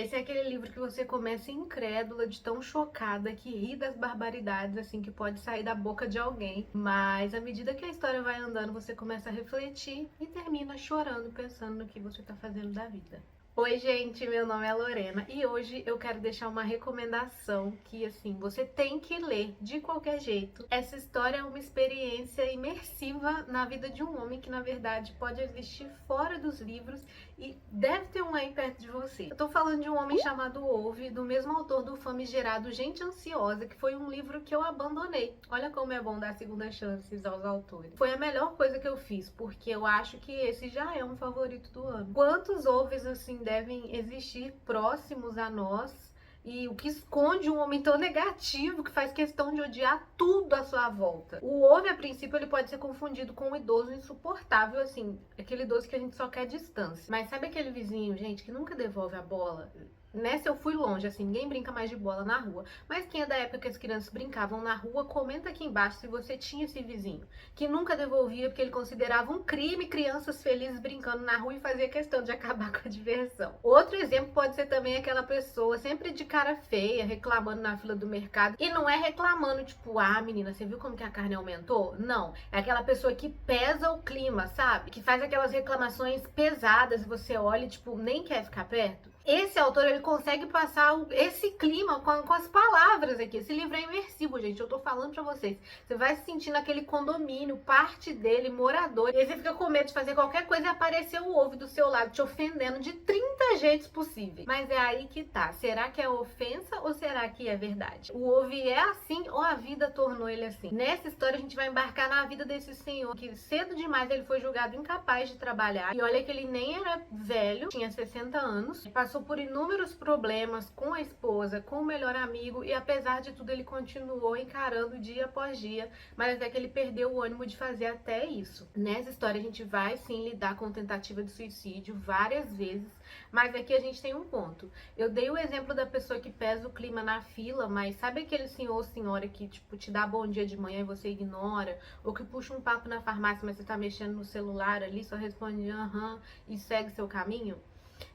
Esse é aquele livro que você começa incrédula, de tão chocada, que ri das barbaridades, assim, que pode sair da boca de alguém. Mas à medida que a história vai andando, você começa a refletir e termina chorando, pensando no que você tá fazendo da vida. Oi, gente, meu nome é Lorena e hoje eu quero deixar uma recomendação que, assim, você tem que ler de qualquer jeito. Essa história é uma experiência imersiva na vida de um homem que, na verdade, pode existir fora dos livros e deve ter um aí perto de você. Eu tô falando de um homem chamado Ove, do mesmo autor do famigerado Gente Ansiosa, que foi um livro que eu abandonei. Olha como é bom dar segunda chances aos autores. Foi a melhor coisa que eu fiz, porque eu acho que esse já é um favorito do ano. Quantos Oves, assim, devem existir próximos a nós, e o que esconde um homem tão negativo que faz questão de odiar tudo à sua volta. O Ove, a princípio, ele pode ser confundido com um idoso insuportável, assim, aquele idoso que a gente só quer distância. Mas sabe aquele vizinho, gente, que nunca devolve a bola? Nessa eu fui longe, assim, ninguém brinca mais de bola na rua. Mas quem é da época que as crianças brincavam na rua, comenta aqui embaixo se você tinha esse vizinho que nunca devolvia porque ele considerava um crime crianças felizes brincando na rua e fazia questão de acabar com a diversão. Outro exemplo pode ser também aquela pessoa sempre de cara feia, reclamando na fila do mercado. E não é reclamando tipo, ah, menina, você viu como que a carne aumentou? Não, é aquela pessoa que pesa o clima, sabe? Que faz aquelas reclamações pesadas e você olha e tipo, nem quer ficar perto. Esse autor, ele consegue passar esse clima com as palavras aqui. Esse livro é imersivo, gente. Eu tô falando pra vocês. Você vai se sentir naquele condomínio, parte dele, morador. E aí você fica com medo de fazer qualquer coisa e aparecer o Ove do seu lado, te ofendendo de 30 jeitos possíveis. Mas é aí que tá. Será que é ofensa ou será que é verdade? O Ove é assim ou a vida tornou ele assim? Nessa história a gente vai embarcar na vida desse senhor que cedo demais ele foi julgado incapaz de trabalhar. E olha que ele nem era velho, tinha 60 anos. Passou por inúmeros problemas com a esposa, com o melhor amigo, e apesar de tudo ele continuou encarando dia após dia, mas até que ele perdeu o ânimo de fazer até isso. Nessa história a gente vai sim lidar com tentativa de suicídio várias vezes, mas aqui a gente tem um ponto. Eu dei o exemplo da pessoa que pesa o clima na fila, mas sabe aquele senhor ou senhora que tipo te dá bom dia de manhã e você ignora, ou que puxa um papo na farmácia mas você tá mexendo no celular ali, só responde aham e segue seu caminho?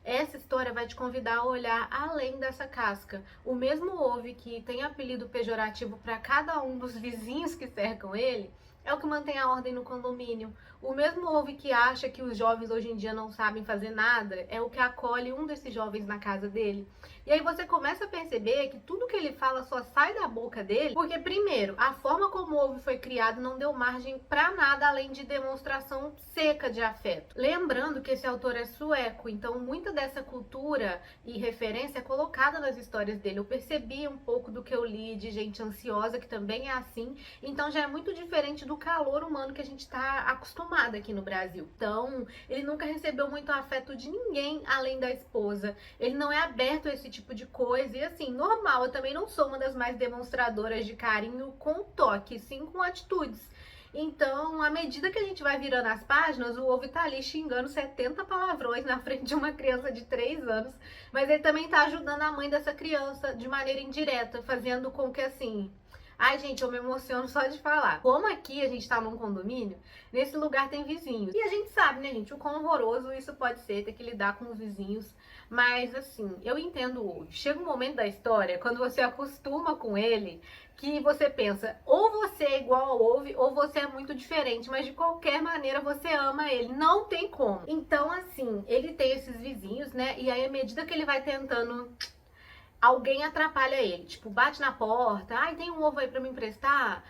Essa história vai te convidar a olhar além dessa casca. O mesmo Ove que tem apelido pejorativo para cada um dos vizinhos que cercam ele, é o que mantém a ordem no condomínio. O mesmo Ove que acha que os jovens hoje em dia não sabem fazer nada, é o que acolhe um desses jovens na casa dele. E aí você começa a perceber que tudo que ele fala só sai da boca dele, porque primeiro, a forma como o Ove foi criado não deu margem para nada além de demonstração seca de afeto. Lembrando que esse autor é sueco, então muita dessa cultura e referência é colocada nas histórias dele. Eu percebi um pouco do que eu li de Gente Ansiosa, que também é assim, então já é muito diferente do calor humano que a gente está acostumado aqui no Brasil. Então, ele nunca recebeu muito afeto de ninguém além da esposa. Ele não é aberto a esse tipo de coisa. E assim, normal, eu também não sou uma das mais demonstradoras de carinho com toque, sim com atitudes. Então, à medida que a gente vai virando as páginas, o Ove tá ali xingando 70 palavrões na frente de uma criança de 3 anos, mas ele também tá ajudando a mãe dessa criança de maneira indireta, fazendo com que assim... Ai, gente, eu me emociono só de falar. Como aqui a gente tá num condomínio, nesse lugar tem vizinhos. E a gente sabe, né, gente, o quão horroroso isso pode ser, ter que lidar com os vizinhos. Mas, assim, eu entendo hoje. Chega um momento da história, quando você acostuma com ele, que você pensa, ou você é igual ao Ove, ou você é muito diferente, mas de qualquer maneira você ama ele, não tem como. Então, assim, ele tem esses vizinhos, né, e aí à medida que ele vai tentando... alguém atrapalha ele, tipo, bate na porta, ai, tem um ovo aí pra me emprestar,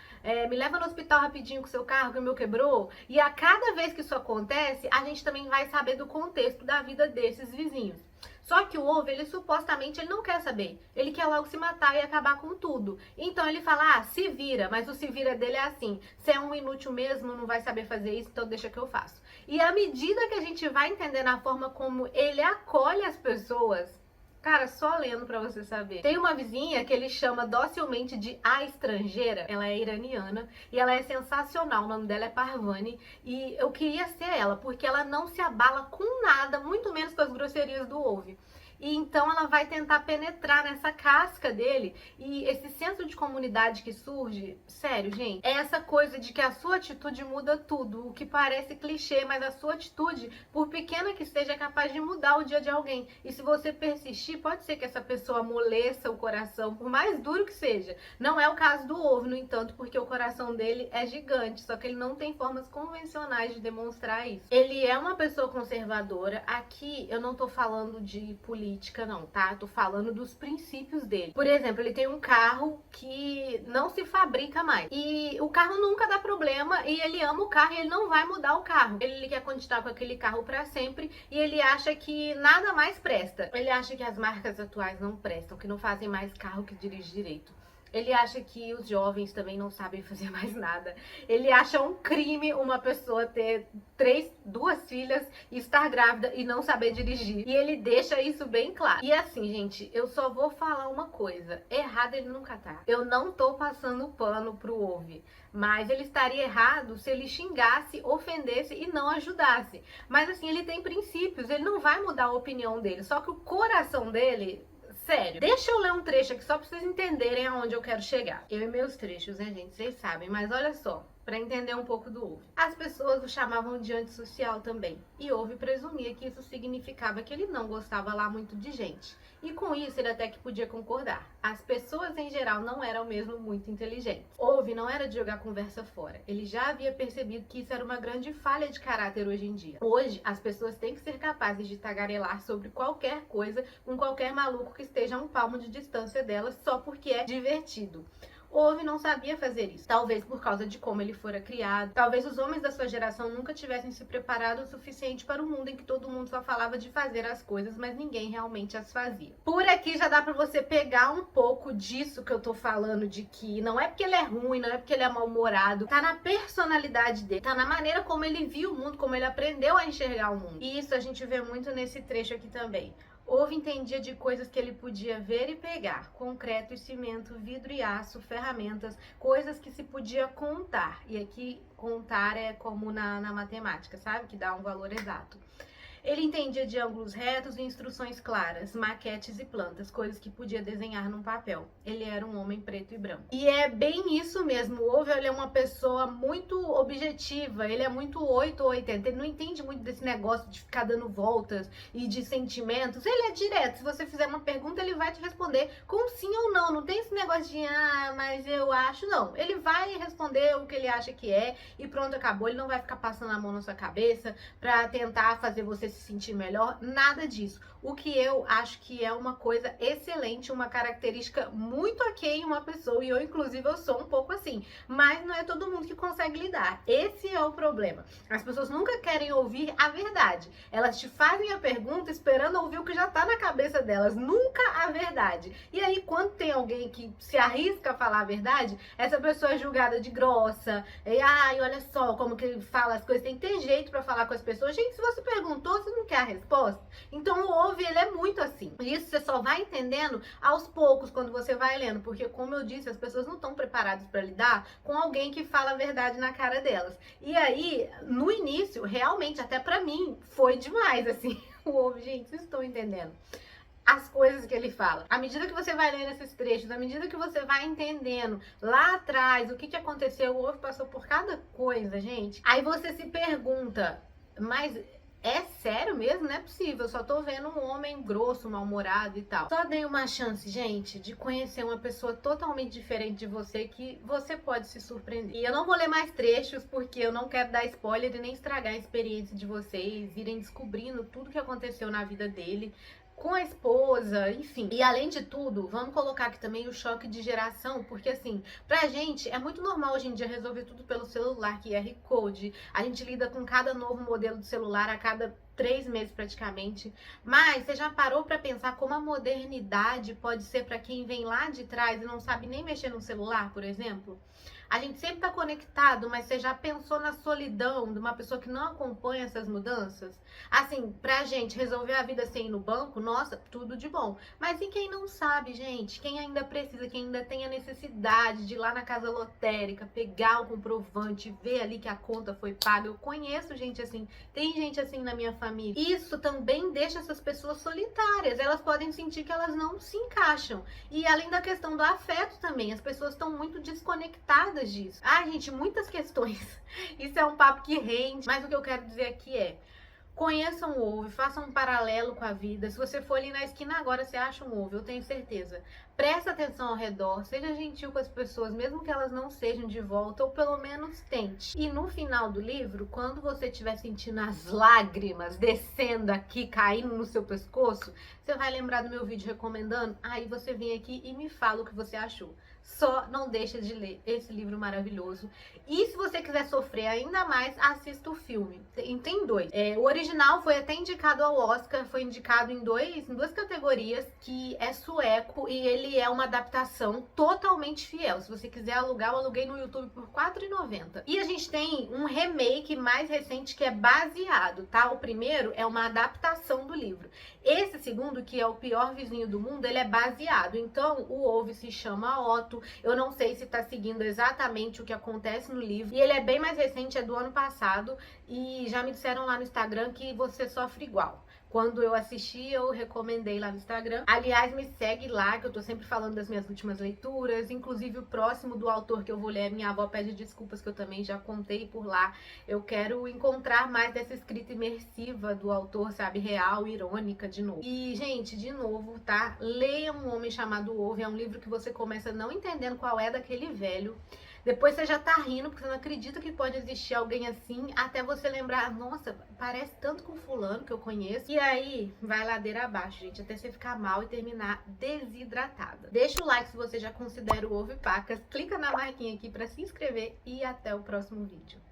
me leva no hospital rapidinho com o seu carro que o meu quebrou. E a cada vez que isso acontece, a gente também vai saber do contexto da vida desses vizinhos. Só que o Ove, ele supostamente ele não quer saber, ele quer logo se matar e acabar com tudo. Então ele fala, ah, se vira, mas o se vira dele é assim, você é um inútil mesmo, não vai saber fazer isso, então deixa que eu faço. E à medida que a gente vai entendendo a forma como ele acolhe as pessoas, cara, só lendo pra você saber. Tem uma vizinha que ele chama docilmente de A Estrangeira. Ela é iraniana e ela é sensacional. O nome dela é Parvani. E eu queria ser ela, porque ela não se abala com nada, muito menos com as grosserias do Ove. E então ela vai tentar penetrar nessa casca dele. E esse senso de comunidade que surge, sério, gente, é essa coisa de que a sua atitude muda tudo. O que parece clichê, mas a sua atitude, por pequena que seja, é capaz de mudar o dia de alguém. E se você persistir, pode ser que essa pessoa amoleça o coração, por mais duro que seja. Não é o caso do Ovo, no entanto, porque o coração dele é gigante, só que ele não tem formas convencionais de demonstrar isso. Ele é uma pessoa conservadora. Aqui eu não tô falando de política não, tá? Eu tô falando dos princípios dele. Por exemplo, ele tem um carro que não se fabrica mais. E o carro nunca dá problema e ele ama o carro e ele não vai mudar o carro. Ele quer continuar com aquele carro pra sempre e ele acha que nada mais presta. Ele acha que as marcas atuais não prestam, que não fazem mais carro que dirige direito. Ele acha que os jovens também não sabem fazer mais nada. Ele acha um crime uma pessoa ter duas filhas, estar grávida e não saber dirigir. E ele deixa isso bem claro. E assim, gente, eu só vou falar uma coisa. Errado ele nunca tá. Eu não tô passando pano pro Ovo. Mas ele estaria errado se ele xingasse, ofendesse e não ajudasse. Mas assim, ele tem princípios. Ele não vai mudar a opinião dele. Só que o coração dele... Sério, deixa eu ler um trecho aqui só pra vocês entenderem aonde eu quero chegar. Eu e meus trechos, né, gente? Vocês sabem, mas olha só, pra entender um pouco do Ovo. As pessoas o chamavam de antissocial também. E Ovo presumia que isso significava que ele não gostava lá muito de gente. E com isso ele até que podia concordar. As pessoas em geral não eram mesmo muito inteligentes. Ovo não era de jogar conversa fora. Ele já havia percebido que isso era uma grande falha de caráter hoje em dia. Hoje, as pessoas têm que ser capazes de tagarelar sobre qualquer coisa com qualquer maluco que esteja a um palmo de distância delas só porque é divertido. Ovo não sabia fazer isso, talvez por causa de como ele fora criado. Talvez os homens da sua geração nunca tivessem se preparado o suficiente para o mundo em que todo mundo só falava de fazer as coisas, mas ninguém realmente as fazia. Por aqui já dá pra você pegar um pouco disso que eu tô falando, de que não é porque ele é ruim, não é porque ele é mal-humorado, tá na personalidade dele, tá na maneira como ele viu o mundo, como ele aprendeu a enxergar o mundo. E isso a gente vê muito nesse trecho aqui também. Ovo entendia de coisas que ele podia ver e pegar, concreto e cimento, vidro e aço, ferramentas, coisas que se podia contar. E aqui contar é como na matemática, sabe? Que dá um valor exato. Ele entendia de ângulos retos e instruções claras, maquetes e plantas, coisas que podia desenhar num papel. Ele era um homem preto e branco. E é bem isso mesmo. O Ovo, ele é uma pessoa muito objetiva, ele é muito 8 ou 80. Ele não entende muito desse negócio de ficar dando voltas e de sentimentos. Ele é direto. Se você fizer uma pergunta, ele vai te responder com sim ou não. Não tem esse negócio de, mas eu acho. Não. Ele vai responder o que ele acha que é e pronto, acabou. Ele não vai ficar passando a mão na sua cabeça pra tentar fazer você se sentir melhor, nada disso. O que eu acho que é uma coisa excelente, uma característica muito ok em uma pessoa, e eu inclusive eu sou um pouco assim, mas não é todo mundo que consegue lidar. Esse é o problema. As pessoas nunca querem ouvir a verdade. Elas te fazem a pergunta esperando ouvir o que já tá na cabeça delas, nunca a verdade. E aí quando tem alguém que se arrisca a falar a verdade, essa pessoa é julgada de grossa, e olha só como que ele fala as coisas, tem que ter jeito pra falar com as pessoas. Gente, se você perguntou, você não quer a resposta? Então o Ovo, ele é muito assim. Isso você só vai entendendo aos poucos, quando você vai lendo, porque como eu disse, as pessoas não estão preparadas para lidar com alguém que fala a verdade na cara delas. E aí, no início, realmente, até pra mim, foi demais, assim, o Ovo, gente, vocês estão entendendo as coisas que ele fala. À medida que você vai lendo esses trechos, à medida que você vai entendendo lá atrás o que aconteceu, o Ovo passou por cada coisa, gente. Aí você se pergunta, mas é sério mesmo? Não é possível, eu só tô vendo um homem grosso, mal-humorado e tal. Só dei uma chance, gente, de conhecer uma pessoa totalmente diferente de você, que você pode se surpreender. E eu não vou ler mais trechos, porque eu não quero dar spoiler e nem estragar a experiência de vocês, irem descobrindo tudo que aconteceu na vida dele, com a esposa, enfim. E além de tudo, vamos colocar aqui também o choque de geração, porque assim, pra gente é muito normal hoje em dia resolver tudo pelo celular, QR Code. A gente lida com cada novo modelo de celular a cada 3 meses praticamente. Mas você já parou pra pensar como a modernidade pode ser pra quem vem lá de trás e não sabe nem mexer no celular, por exemplo? A gente sempre tá conectado, mas você já pensou na solidão de uma pessoa que não acompanha essas mudanças? Assim, pra gente resolver a vida sem ir no banco, nossa, tudo de bom. Mas e quem não sabe, gente? Quem ainda precisa, quem ainda tem a necessidade de ir lá na casa lotérica, pegar o comprovante, ver ali que a conta foi paga? Eu conheço gente assim, tem gente assim na minha família. Isso também deixa essas pessoas solitárias. Elas podem sentir que elas não se encaixam. E além da questão do afeto também, as pessoas estão muito desconectadas disso. Ah, gente, muitas questões. Isso é um papo que rende, mas o que eu quero dizer aqui é: conheçam o ovo, façam um paralelo com a vida. Se você for ali na esquina agora, você acha um ovo, eu tenho certeza. Presta atenção ao redor, seja gentil com as pessoas, mesmo que elas não sejam de volta, ou pelo menos tente. E no final do livro, quando você estiver sentindo as lágrimas descendo aqui, caindo no seu pescoço, você vai lembrar do meu vídeo recomendando, aí você vem aqui e me fala o que você achou. Só não deixa de ler esse livro maravilhoso. E se você quiser sofrer ainda mais, assista o filme. Tem dois. O original foi até indicado ao Oscar, foi indicado em duas categorias, que é sueco e ele é uma adaptação totalmente fiel. Se você quiser alugar, eu aluguei no YouTube por R$4,90. E a gente tem um remake mais recente que é baseado, tá? O primeiro é uma adaptação do livro. Esse segundo, que é O Pior Vizinho do Mundo, ele é baseado. Então, o Ove se chama Otto. Eu não sei se tá seguindo exatamente o que acontece no livro. E ele é bem mais recente, é do ano passado. E já me disseram lá no Instagram que você sofre igual. Quando eu assisti, eu recomendei lá no Instagram. Aliás, me segue lá, que eu tô sempre falando das minhas últimas leituras. Inclusive, o próximo do autor que eu vou ler, minha avó pede desculpas, que eu também já contei por lá. Eu quero encontrar mais dessa escrita imersiva do autor, sabe? Real, irônica, de novo. E, gente, de novo, tá? Leiam Um Homem Chamado Ove. É um livro que você começa não entendendo qual é daquele velho. Depois você já tá rindo, porque você não acredita que pode existir alguém assim, até você lembrar, nossa, parece tanto com fulano que eu conheço. E aí, vai ladeira abaixo, gente, até você ficar mal e terminar desidratada. Deixa o like se você já considera o Ovo e Pacas, clica na marquinha aqui pra se inscrever e até o próximo vídeo.